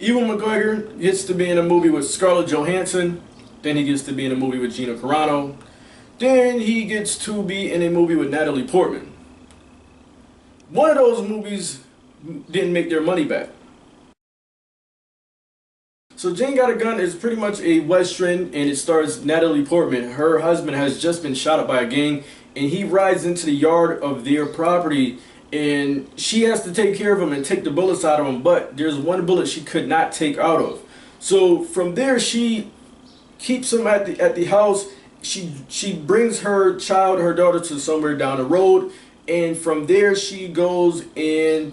Ewan McGregor gets to be in a movie with Scarlett Johansson. Then he gets to be in a movie with Gina Carano. Then he gets to be in a movie with Natalie Portman. One of those movies didn't make their money back. So Jane Got a Gun is pretty much a Western, and it stars Natalie Portman. Her husband has just been shot up by a gang, and he rides into the yard of their property, and she has to take care of him and take the bullets out of him, but there's one bullet she could not take out of. So from there, she keeps him at the house. She brings her child, her daughter, to somewhere down the road, and from there she goes and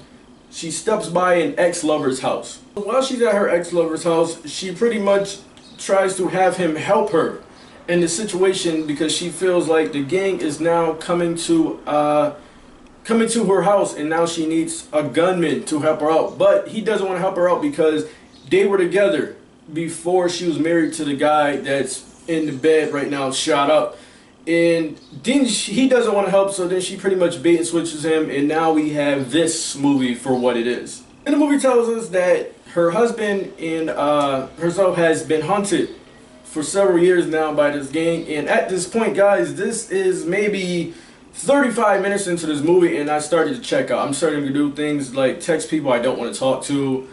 she steps by an ex-lover's house. While she's at her ex-lover's house, she pretty much tries to have him help her in the situation because she feels like the gang is now coming to her house, and now she needs a gunman to help her out. But he doesn't want to help her out because they were together before she was married to the guy that's in the bed right now, shot up. And then he doesn't want to help, so then she pretty much bait and switches him, and now we have this movie for what it is. And the movie tells us that her husband and herself has been hunted for several years now by this gang, and at this point, guys, this is maybe 35 minutes into this movie, and I started to check out. I'm starting to do things like text people I don't want to talk to,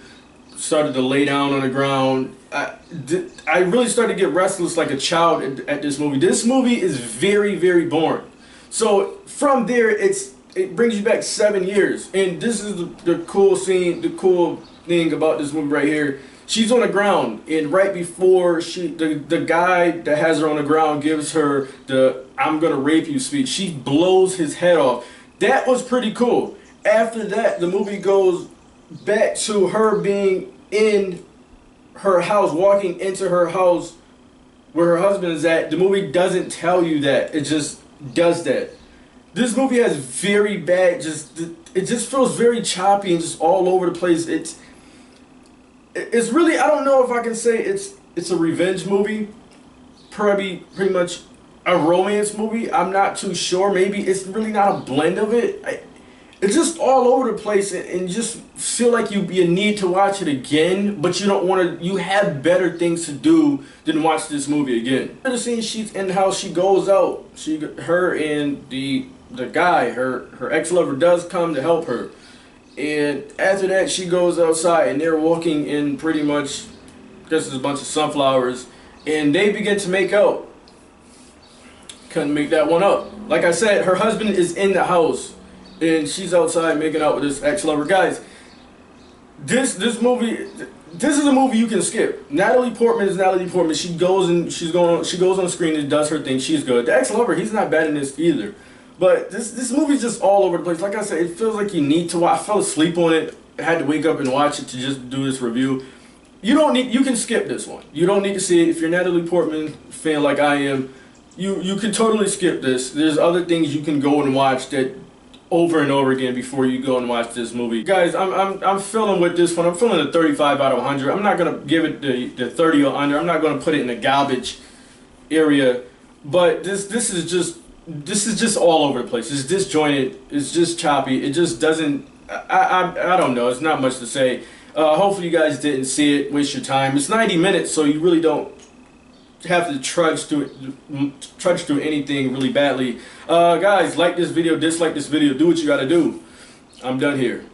started to lay down on the ground. I really started to get restless like a child at this movie. This movie is very, very boring. So from there, it brings you back 7 years, and this is the cool scene, the cool thing about this movie right here. She's on the ground, and right before the guy that has her on the ground gives her the "I'm gonna rape you" speech, she blows his head off. That was pretty cool. After that, the movie goes back to her being in her house, walking into her house where her husband is at. The movie doesn't tell you that, it just does that. This movie has very bad, it just feels very choppy and just all over the place. It's really, I don't know if I can say it's a revenge movie, pretty much a romance movie. I'm not too sure. Maybe it's really not a blend of it. It's just all over the place, and just feel like you need to watch it again, but you don't want to. You have better things to do than watch this movie again. The scene she's in the house, she goes out. Her and the guy, her ex-lover, does come to help her, and after that she goes outside, and they're walking in pretty much. This is a bunch of sunflowers, and they begin to make out. Couldn't make that one up. Like I said, her husband is in the house, and she's outside making out with this ex-lover. Guys, this movie, this is a movie you can skip. Natalie Portman is Natalie Portman. She goes on the screen and does her thing. She's good. The ex-lover, he's not bad in this either. But this movie's just all over the place. Like I said, it feels like you need to watch. I fell asleep on it. I had to wake up and watch it to just do this review. You can skip this one. You don't need to see it. If you're a Natalie Portman fan like I am, you can totally skip this. There's other things you can go and watch that over and over again before you go and watch this movie. Guys, I'm feeling with this one. I'm feeling a 35 out of 100. I'm not gonna give it the 30 or under. I'm not gonna put it in the garbage area. But this is just all over the place. It's disjointed. It's just choppy. It just doesn't. I don't know. It's not much to say. Hopefully you guys didn't see it. Waste your time. It's 90 minutes, so you really don't have to trudge through anything really badly. Guys, like this video, dislike this video, do what you gotta do. I'm done here.